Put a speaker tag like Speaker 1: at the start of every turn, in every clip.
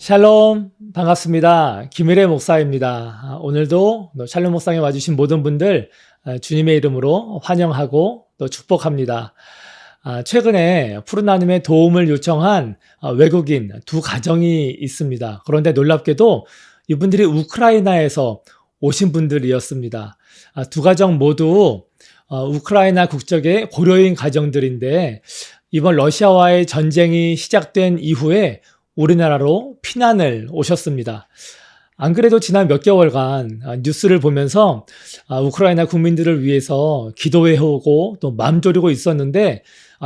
Speaker 1: 샬롬, 반갑습니다. 김일의 목사입니다. 오늘도 샬롬 목상에 와주신 모든 분들 주님의 이름으로 환영하고 또 축복합니다. 최근에 푸른 하나님의 도움을 요청한 외국인 두 가정이 있습니다. 그런데 놀랍게도 이분들이 우크라이나에서 오신 분들이었습니다. 두 가정 모두 우크라이나 국적의 고려인 가정들인데 이번 러시아와의 전쟁이 시작된 이후에 우리나라로 피난을 오셨습니다. 안 그래도 지난 몇 개월간 뉴스를 보면서 우크라이나 국민들을 위해서 기도해오고 또 마음 졸이고 있었는데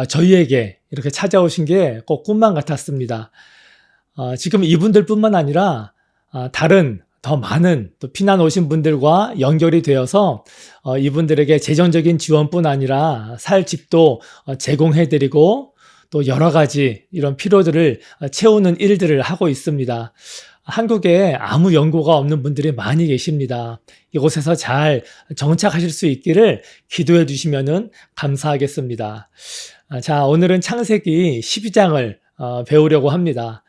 Speaker 1: 저희에게 이렇게 찾아오신 게 꼭 꿈만 같았습니다. 지금 이분들뿐만 아니라 다른 더 많은 또 피난 오신 분들과 연결이 되어서 이분들에게 재정적인 지원뿐 아니라 살 집도 제공해드리고 또 여러 가지 이런 필요들을 채우는 일들을 하고 있습니다. 한국에 아무 연고가 없는 분들이 많이 계십니다. 이곳에서 잘 정착하실 수 있기를 기도해 주시면 감사하겠습니다. 자, 오늘은 창세기 12장을 배우려고 합니다.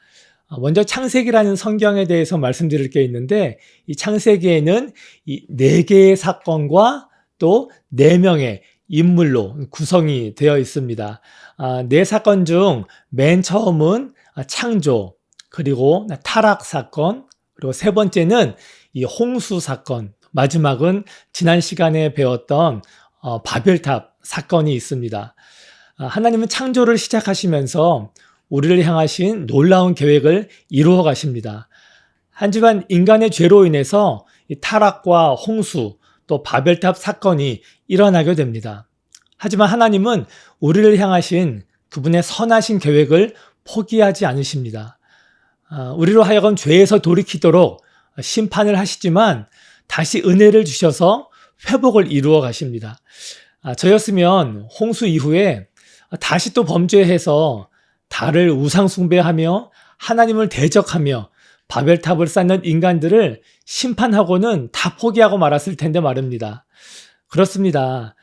Speaker 1: 먼저 창세기라는 성경에 대해서 말씀드릴 게 있는데 이 창세기에는 이 4개의 사건과 또 4명의 인물로 구성이 되어 있습니다. 4사건 중 맨 처음은 창조, 그리고 타락 사건, 그리고 세 번째는 이 홍수 사건, 마지막은 지난 시간에 배웠던 바벨탑 사건이 있습니다. 하나님은 창조를 시작하시면서 우리를 향하신 놀라운 계획을 이루어 가십니다. 하지만 인간의 죄로 인해서 이 타락과 홍수, 또 바벨탑 사건이 일어나게 됩니다. 하지만 하나님은 우리를 향하신 그분의 선하신 계획을 포기하지 않으십니다. 우리로 하여금 죄에서 돌이키도록 심판을 하시지만 다시 은혜를 주셔서 회복을 이루어 가십니다. 저였으면 홍수 이후에 다시 또 범죄해서 달을 우상 숭배하며 하나님을 대적하며 바벨탑을 쌓는 인간들을 심판하고는 다 포기하고 말았을 텐데 말입니다. 그렇습니다.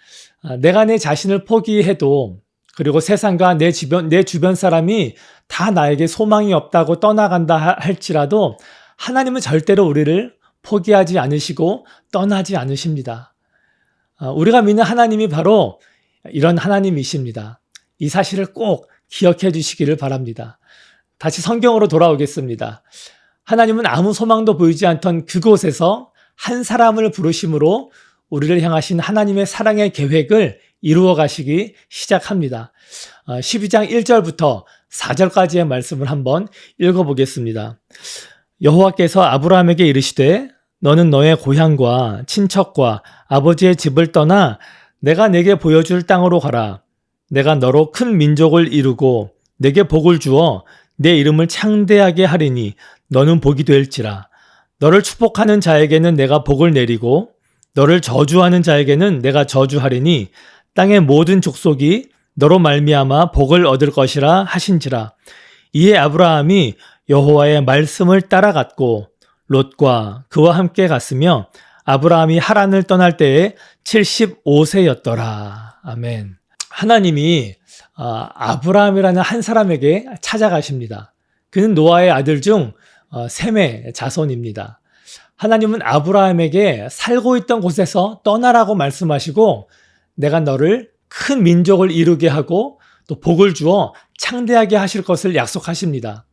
Speaker 1: 내가 내 자신을 포기해도 그리고 세상과 내 주변 사람이 다 나에게 소망이 없다고 떠나간다 할지라도 하나님은 절대로 우리를 포기하지 않으시고 떠나지 않으십니다. 우리가 믿는 하나님이 바로 이런 하나님이십니다. 이 사실을 꼭 기억해 주시기를 바랍니다. 다시 성경으로 돌아오겠습니다. 하나님은 아무 소망도 보이지 않던 그곳에서 한 사람을 부르심으로 우리를 향하신 하나님의 사랑의 계획을 이루어 가시기 시작합니다. 12장 1절부터 4절까지의 말씀을 한번 읽어보겠습니다. 여호와께서 아브라함에게 이르시되 너는 너의 고향과 친척과 아버지의 집을 떠나 내가 내게 보여줄 땅으로 가라. 내가 너로 큰 민족을 이루고 내게 복을 주어 내 이름을 창대하게 하리니 너는 복이 될지라. 너를 축복하는 자에게는 내가 복을 내리고 너를 저주하는 자에게는 내가 저주하리니 땅의 모든 족속이 너로 말미암아 복을 얻을 것이라 하신지라. 이에 아브라함이 여호와의 말씀을 따라갔고 롯과 그와 함께 갔으며 아브라함이 하란을 떠날 때에 75세였더라. 아멘. 하나님이 아브라함이라는 한 사람에게 찾아가십니다. 그는 노아의 아들 중 셈의 자손입니다. 하나님은 아브라함에게 살고 있던 곳에서 떠나라고 말씀하시고 내가 너를 큰 민족을 이루게 하고 또 복을 주어 창대하게 하실 것을 약속하십니다.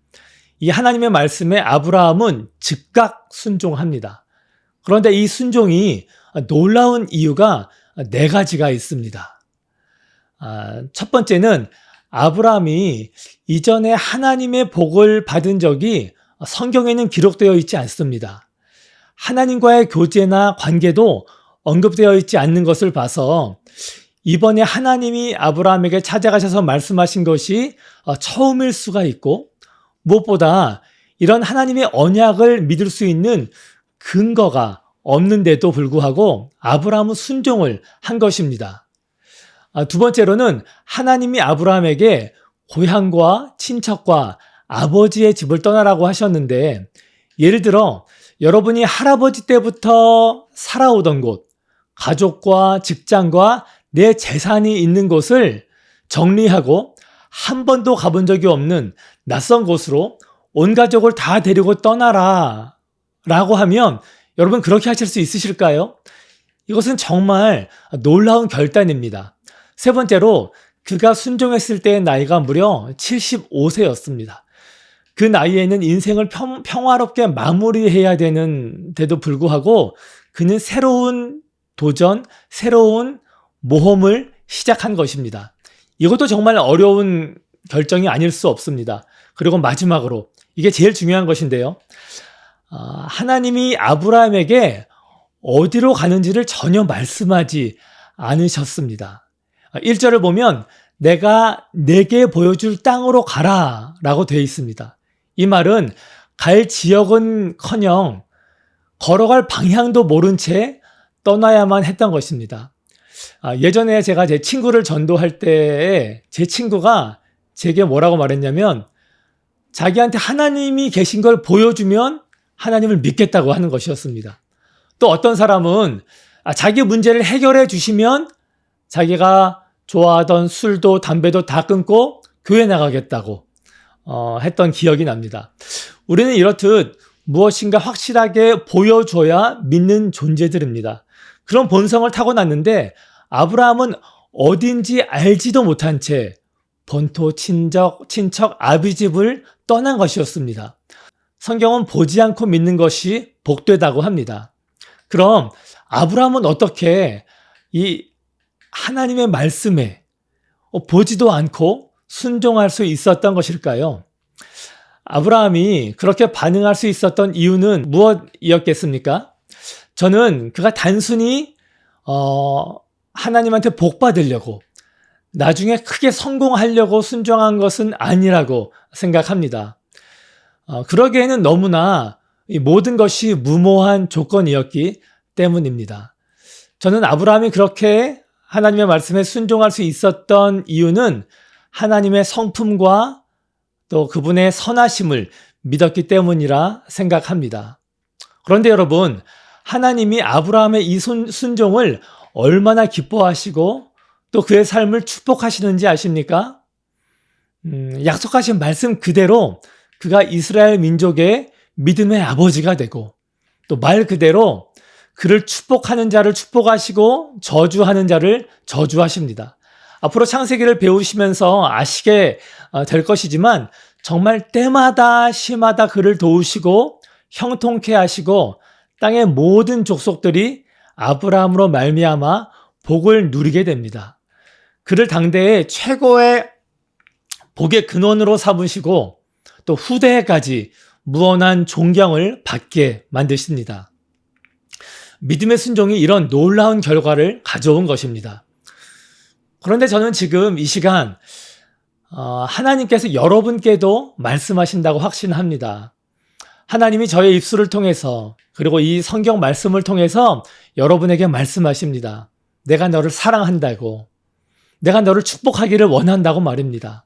Speaker 1: 이 하나님의 말씀에 아브라함은 즉각 순종합니다. 그런데 이 순종이 놀라운 이유가 4가지가 있습니다. 첫 번째는 아브라함이 이전에 하나님의 복을 받은 적이 성경에는 기록되어 있지 않습니다. 하나님과의 교제나 관계도 언급되어 있지 않는 것을 봐서 이번에 하나님이 아브라함에게 찾아가셔서 말씀하신 것이 처음일 수가 있고 무엇보다 이런 하나님의 언약을 믿을 수 있는 근거가 없는데도 불구하고 아브라함은 순종을 한 것입니다. 두 번째로는 하나님이 아브라함에게 고향과 친척과 아버지의 집을 떠나라고 하셨는데 예를 들어 여러분이 할아버지 때부터 살아오던 곳, 가족과 직장과 내 재산이 있는 곳을 정리하고 한 번도 가본 적이 없는 낯선 곳으로 온 가족을 다 데리고 떠나라 라고 하면 여러분 그렇게 하실 수 있으실까요? 이것은 정말 놀라운 결단입니다. 세 번째로 그가 순종했을 때의 나이가 무려 75세였습니다. 그 나이에는 인생을 평화롭게 마무리해야 되는데도 불구하고 그는 새로운 도전, 새로운 모험을 시작한 것입니다. 이것도 정말 어려운 결정이 아닐 수 없습니다. 그리고 마지막으로 이게 제일 중요한 것인데요. 하나님이 아브라함에게 어디로 가는지를 전혀 말씀하지 않으셨습니다. 1절을 보면 내가 내게 보여줄 땅으로 가라 라고 되어 있습니다. 이 말은 갈 지역은커녕 걸어갈 방향도 모른 채 떠나야만 했던 것입니다. 예전에 제가 제 친구를 전도할 때에 제 친구가 제게 뭐라고 말했냐면 자기한테 하나님이 계신 걸 보여주면 하나님을 믿겠다고 하는 것이었습니다. 또 어떤 사람은 자기 문제를 해결해 주시면 자기가 좋아하던 술도 담배도 다 끊고 교회 나가겠다고 했던 기억이 납니다. 우리는 이렇듯 무엇인가 확실하게 보여줘야 믿는 존재들입니다. 그런 본성을 타고났는데 아브라함은 어딘지 알지도 못한 채 본토 친척 아비집을 떠난 것이었습니다. 성경은 보지 않고 믿는 것이 복되다고 합니다. 그럼 아브라함은 어떻게 이 하나님의 말씀에 보지도 않고 순종할 수 있었던 것일까요? 아브라함이 그렇게 반응할 수 있었던 이유는 무엇이었겠습니까? 저는 그가 단순히 하나님한테 복 받으려고 나중에 크게 성공하려고 순종한 것은 아니라고 생각합니다. 그러기에는 너무나 이 모든 것이 무모한 조건이었기 때문입니다. 저는 아브라함이 그렇게 하나님의 말씀에 순종할 수 있었던 이유는 하나님의 성품과 또 그분의 선하심을 믿었기 때문이라 생각합니다. 그런데 여러분, 하나님이 아브라함의 이 순종을 얼마나 기뻐하시고 또 그의 삶을 축복하시는지 아십니까? 약속하신 말씀 그대로 그가 이스라엘 민족의 믿음의 아버지가 되고 또 말 그대로 그를 축복하는 자를 축복하시고 저주하는 자를 저주하십니다. 앞으로 창세기를 배우시면서 아시게 될 것이지만 정말 때마다 시마다 그를 도우시고 형통케 하시고 땅의 모든 족속들이 아브라함으로 말미암아 복을 누리게 됩니다. 그를 당대의 최고의 복의 근원으로 삼으시고 또 후대에까지 무한한 존경을 받게 만드십니다. 믿음의 순종이 이런 놀라운 결과를 가져온 것입니다. 그런데 저는 지금 이 시간 하나님께서 여러분께도 말씀하신다고 확신합니다. 하나님이 저의 입술을 통해서 그리고 이 성경 말씀을 통해서 여러분에게 말씀하십니다. 내가 너를 사랑한다고, 내가 너를 축복하기를 원한다고 말입니다.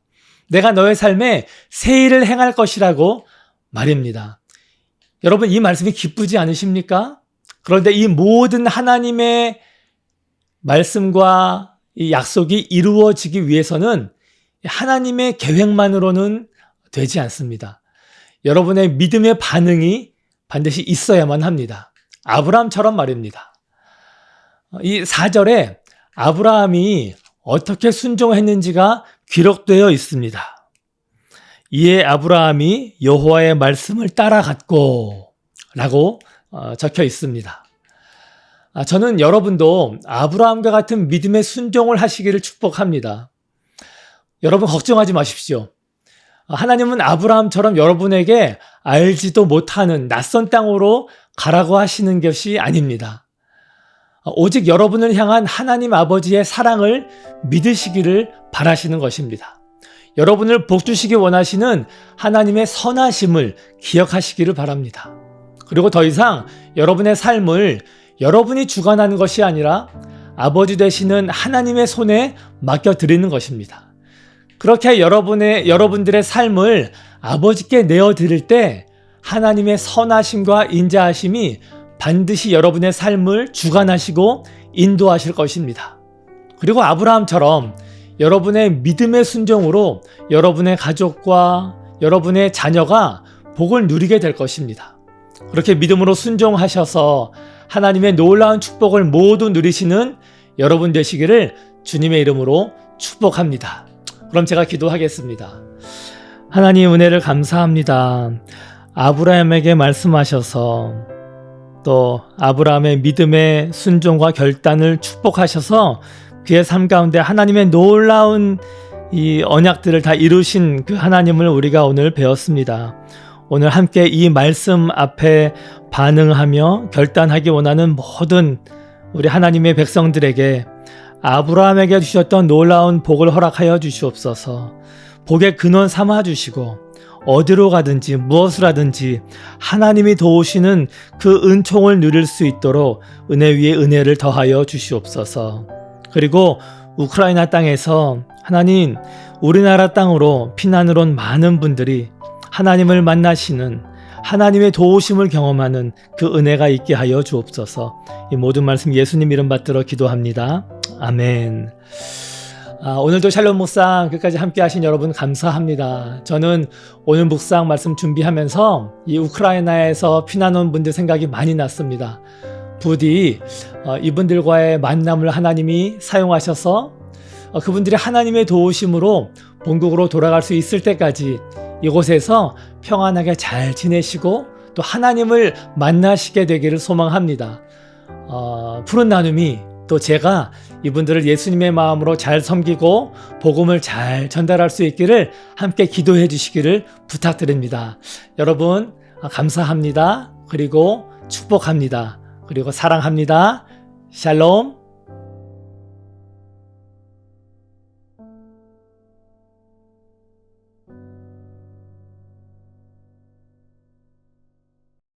Speaker 1: 내가 너의 삶에 새 일을 행할 것이라고 말입니다. 여러분 이 말씀이 기쁘지 않으십니까? 그런데 이 모든 하나님의 말씀과 이 약속이 이루어지기 위해서는 하나님의 계획만으로는 되지 않습니다. 여러분의 믿음의 반응이 반드시 있어야만 합니다. 아브라함처럼 말입니다. 이 4절에 아브라함이 어떻게 순종했는지가 기록되어 있습니다. 이에 아브라함이 여호와의 말씀을 따라갔고 라고 적혀 있습니다. 저는 여러분도 아브라함과 같은 믿음의 순종을 하시기를 축복합니다. 여러분 걱정하지 마십시오. 하나님은 아브라함처럼 여러분에게 알지도 못하는 낯선 땅으로 가라고 하시는 것이 아닙니다. 오직 여러분을 향한 하나님 아버지의 사랑을 믿으시기를 바라시는 것입니다. 여러분을 복주시기 원하시는 하나님의 선하심을 기억하시기를 바랍니다. 그리고 더 이상 여러분의 삶을 여러분이 주관하는 것이 아니라 아버지 되시는 하나님의 손에 맡겨드리는 것입니다. 그렇게 여러분들의 삶을 아버지께 내어드릴 때 하나님의 선하심과 인자하심이 반드시 여러분의 삶을 주관하시고 인도하실 것입니다. 그리고 아브라함처럼 여러분의 믿음의 순종으로 여러분의 가족과 여러분의 자녀가 복을 누리게 될 것입니다. 그렇게 믿음으로 순종하셔서 하나님의 놀라운 축복을 모두 누리시는 여러분 되시기를 주님의 이름으로 축복합니다. 그럼 제가 기도하겠습니다. 하나님 은혜를 감사합니다. 아브라함에게 말씀하셔서 또 아브라함의 믿음의 순종과 결단을 축복하셔서 그의 삶 가운데 하나님의 놀라운 이 언약들을 다 이루신 그 하나님을 우리가 오늘 배웠습니다. 오늘 함께 이 말씀 앞에 반응하며 결단하기 원하는 모든 우리 하나님의 백성들에게 아브라함에게 주셨던 놀라운 복을 허락하여 주시옵소서. 복의 근원 삼아 주시고 어디로 가든지 무엇을 하든지 하나님이 도우시는 그 은총을 누릴 수 있도록 은혜 위에 은혜를 더하여 주시옵소서. 그리고 우크라이나 땅에서 하나님, 우리나라 땅으로 피난으로 온 많은 분들이 하나님을 만나시는 하나님의 도우심을 경험하는 그 은혜가 있게 하여 주옵소서. 이 모든 말씀 예수님 이름 받들어 기도합니다. 아멘. 오늘도 샬롬 묵상 끝까지 함께 하신 여러분 감사합니다. 저는 오늘 묵상 말씀 준비하면서 이 우크라이나에서 피난 온 분들 생각이 많이 났습니다. 부디 이분들과의 만남을 하나님이 사용하셔서 그분들이 하나님의 도우심으로 본국으로 돌아갈 수 있을 때까지 이곳에서 평안하게 잘 지내시고 또 하나님을 만나시게 되기를 소망합니다. 푸른 나눔이 또 제가 이분들을 예수님의 마음으로 잘 섬기고 복음을 잘 전달할 수 있기를 함께 기도해 주시기를 부탁드립니다. 여러분 감사합니다. 그리고 축복합니다. 그리고 사랑합니다. 샬롬.